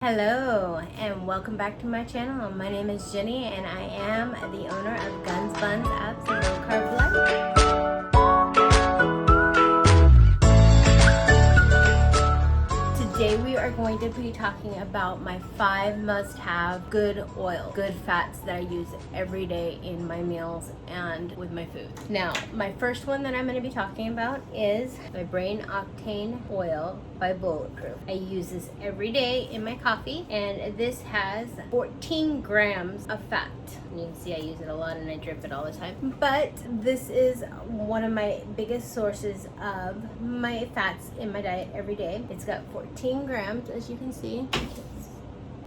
Hello and welcome back to my channel. My name is Jenny and I am the owner of Guns, Buns, Apps, and Low Carb Life. Today we are going to be talking about my 5 must-have good oil, good fats that I use every day in my meals and with my food. Now, my first one that I'm going to be talking about is my Brain Octane Oil by Bulletproof. I use this every day in my coffee, and this has 14 grams of fat. You can see I use it a lot and I drip it all the time. But this is one of my biggest sources of my fats in my diet every day. It's got 14 grams, as you can see.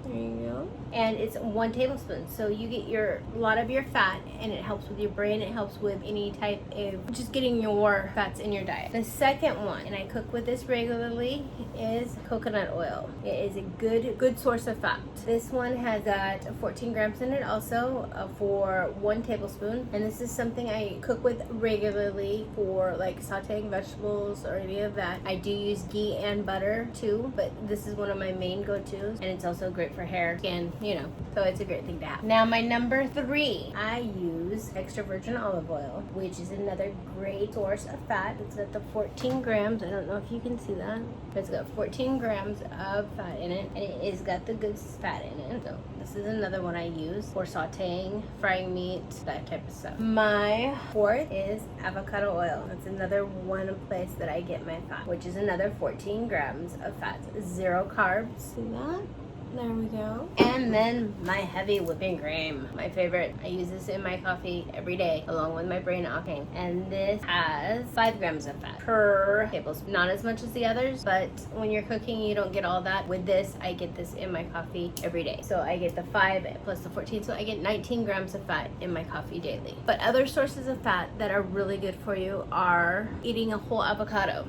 There you go. And it's 1 tablespoon. So you get a lot of your fat, and it helps with your brain. It helps with any type of just getting your fats in your diet. The second one, and I cook with this regularly, is coconut oil. It is a good source of fat. This one has got 14 grams in it also for 1 tablespoon. And this is something I cook with regularly for like sauteing vegetables or any of that. I do use ghee and butter too, but this is one of my main go-tos, and it's also great for hair, skin, so it's a great thing to have. Now my number 3, I use extra virgin olive oil, which is another great source of fat. It's got the 14 grams. I don't know if you can see that, but it's got 14 grams of fat in it, and it has got the good fat in it. So this is another one I use for sauteing, frying meat, that type of stuff. My 4th is avocado oil. That's another one place that I get my fat, which is another 14 grams of fat. 0 carbs. See that? There we go. And then my heavy whipping cream, my favorite. I use this in my coffee every day along with my Brain Octane. And this has 5 grams of fat per tablespoon. Not as much as the others, but when you're cooking, you don't get all that. With this, I get this in my coffee every day. So I get the 5 plus the 14, so I get 19 grams of fat in my coffee daily. But other sources of fat that are really good for you are eating a whole avocado.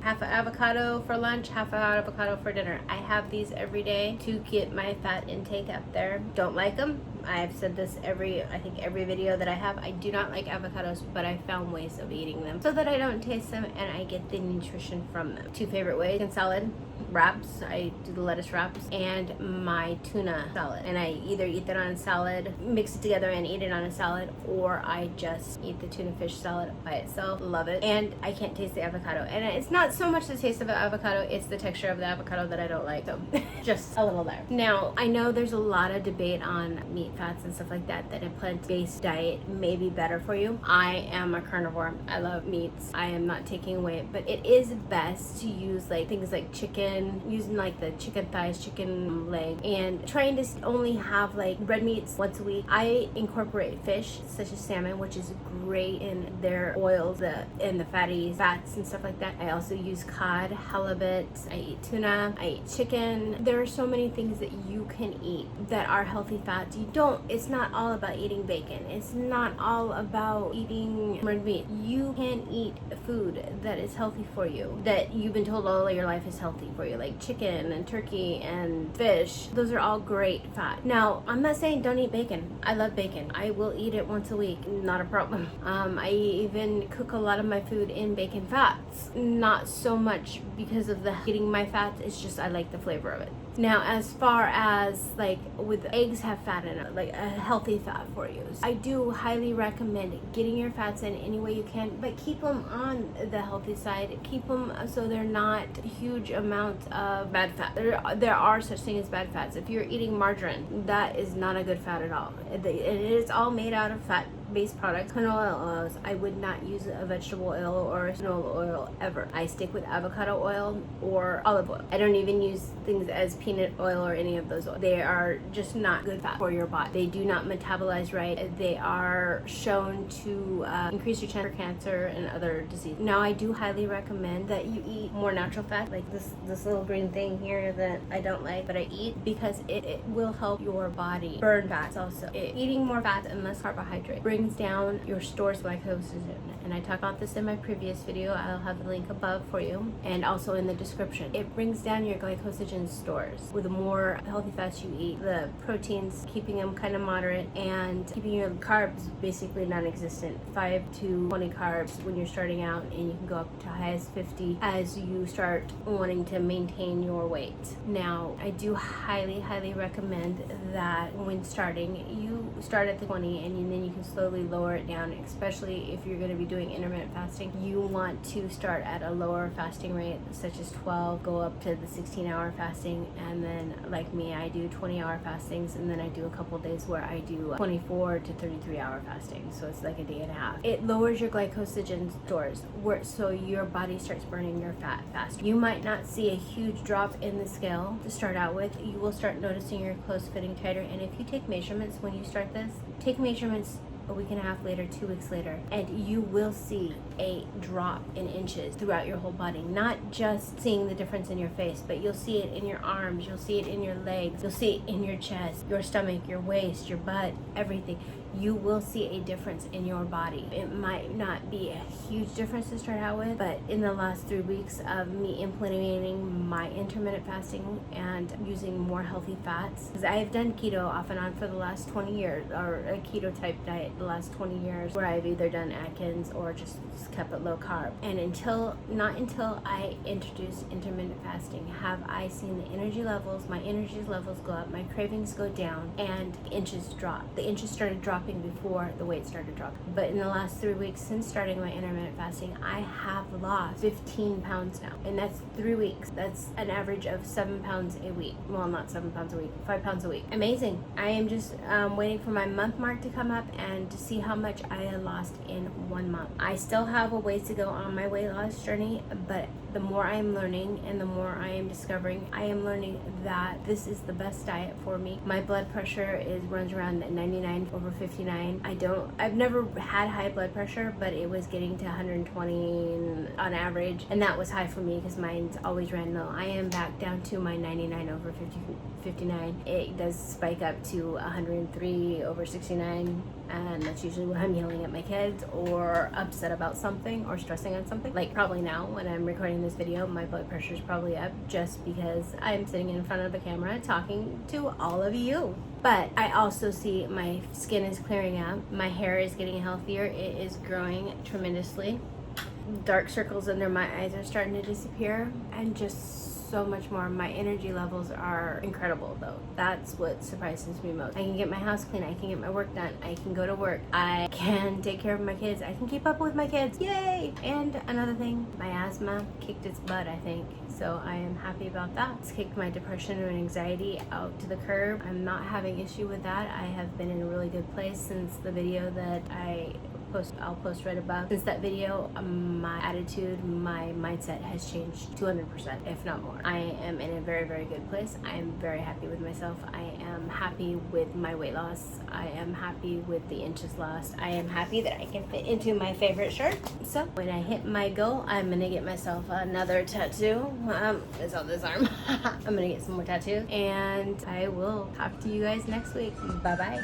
Half an avocado for lunch, half an avocado for dinner. I have these every day to get my fat intake up there. Don't like them. I've said this I think every video that I have. I do not like avocados, but I found ways of eating them so that I don't taste them and I get the nutrition from them. 2 favorite ways: in salad, wraps. I do the lettuce wraps, and my tuna salad. And I either eat that on a salad, mix it together and eat it on a salad, or I just eat the tuna fish salad by itself. Love it. And I can't taste the avocado. And it's not so much the taste of the avocado, it's the texture of the avocado that I don't like. So just a little there. Now, I know there's a lot of debate on meat fats and stuff like that a plant-based diet may be better for you. I am a carnivore. I love meats. I am not taking away, but it is best to use like things like chicken, using like the chicken thighs, chicken leg, and trying to only have like red meats once a week. I incorporate fish such as salmon, which is great in their oils and the fatty fats and stuff like that. I also use cod, halibut. I eat tuna. I eat chicken. There are so many things that you can eat that are healthy fats. It's not all about eating bacon. It's not all about eating red meat. You can eat food that is healthy for you, that you've been told all of your life is healthy for you, like chicken and turkey and fish. Those are all great fat. Now, I'm not saying don't eat bacon. I love bacon. I will eat it once a week, not a problem. I even cook a lot of my food in bacon fats. Not so much because of getting my fats, it's just I like the flavor of it. Now, as far as like with eggs have fat in it, like a healthy fat for you, I do highly recommend getting your fats in any way you can, but keep them on the healthy side. Keep them so they're not huge amounts of bad fat. There are such things as bad fats. If you're eating margarine, that is not a good fat at all. It is all made out of fat-based products. Canola oils, I would not use a vegetable oil or a canola oil ever. I stick with avocado oil or olive oil. I don't even use things as peanut oil or any of those oils. They are just not good fat for your body. They do not metabolize right. They are shown to increase your chance for cancer and other diseases. Now, I do highly recommend that you eat more natural fat, like this little green thing here that I don't like, but I eat because it will help your body burn fats also. Eating more fat and less carbohydrate brings brings down your stored glycogen. And I talk about this in my previous video. I'll have the link above for you and also in the description. It brings down your glycogen stores. With the more healthy fats you eat, the proteins, keeping them kind of moderate and keeping your carbs basically non-existent. 5 to 20 carbs when you're starting out, and you can go up to high as 50 as you start wanting to maintain your weight. Now, I do highly recommend that when starting, you start at the 20 and then you can slowly lower it down, especially if you're going to be doing intermittent fasting. You want to start at a lower fasting rate, such as 12, go up to the 16-hour fasting, and then like me, I do 20-hour fastings, and then I do a couple days where I do 24 to 33-hour fasting, so it's like a day and a half. It lowers your glycogen stores, so your body starts burning your fat faster. You might not see a huge drop in the scale to start out with. You will start noticing your clothes fitting tighter, and if you take measurements when you start this, take measurements a week and a half later, 2 weeks later, and you will see a drop in inches throughout your whole body. Not just seeing the difference in your face, but you'll see it in your arms, you'll see it in your legs, you'll see it in your chest, your stomach, your waist, your butt, everything. You will see a difference in your body. It might not be a huge difference to start out with, but in the last 3 weeks of me implementing my intermittent fasting and using more healthy fats, because I have done keto off and on for the last 20 years, or a keto type diet the last 20 years, where I've either done Atkins or just kept it low carb. And not until I introduced intermittent fasting have I seen the energy levels, my energy levels go up, my cravings go down, and inches drop. The inches started dropping before the weight started dropping. But in the last 3 weeks since starting my intermittent fasting, I have lost 15 pounds now. And that's 3 weeks. That's an average of 7 pounds a week. Well, not 7 pounds a week, 5 pounds a week. Amazing. I am just waiting for my month mark to come up and to see how much I had lost in 1 month. I still have a ways to go on my weight loss journey, but the more I am learning and the more I am discovering, I am learning that this is the best diet for me. My blood pressure runs around 99/59. I've never had high blood pressure, but it was getting to 120 on average, and that was high for me because mine's always ran low. I am back down to my 99/59. It does spike up to 103/69, and that's usually when I'm yelling at my kids or upset about something or stressing on something. Like probably now when I'm recording this video, my blood pressure is probably up just because I'm sitting in front of a camera talking to all of you. But I also see my skin is clearing up, my hair is getting healthier, it is growing tremendously. Dark circles under my eyes are starting to disappear, and just so much more. My energy levels are incredible though. That's what surprises me most. I can get my house clean, I can get my work done, I can go to work, I can take care of my kids, I can keep up with my kids, yay! And another thing, my asthma kicked its butt, I think. So I am happy about that. It's kicked my depression and anxiety out to the curb. I'm not having issue with that. I have been in a really good place since the video that I'll post right above. Since that video, my attitude, my mindset has changed 200%, if not more. I am in a very good place. I am very happy with myself. I am happy with my weight loss. I am happy with the inches lost. I am happy that I can fit into my favorite shirt. So when I hit my goal, I'm gonna get myself another tattoo. It's on this arm. I'm gonna get some more tattoos, and I will talk to you guys next week. Bye bye.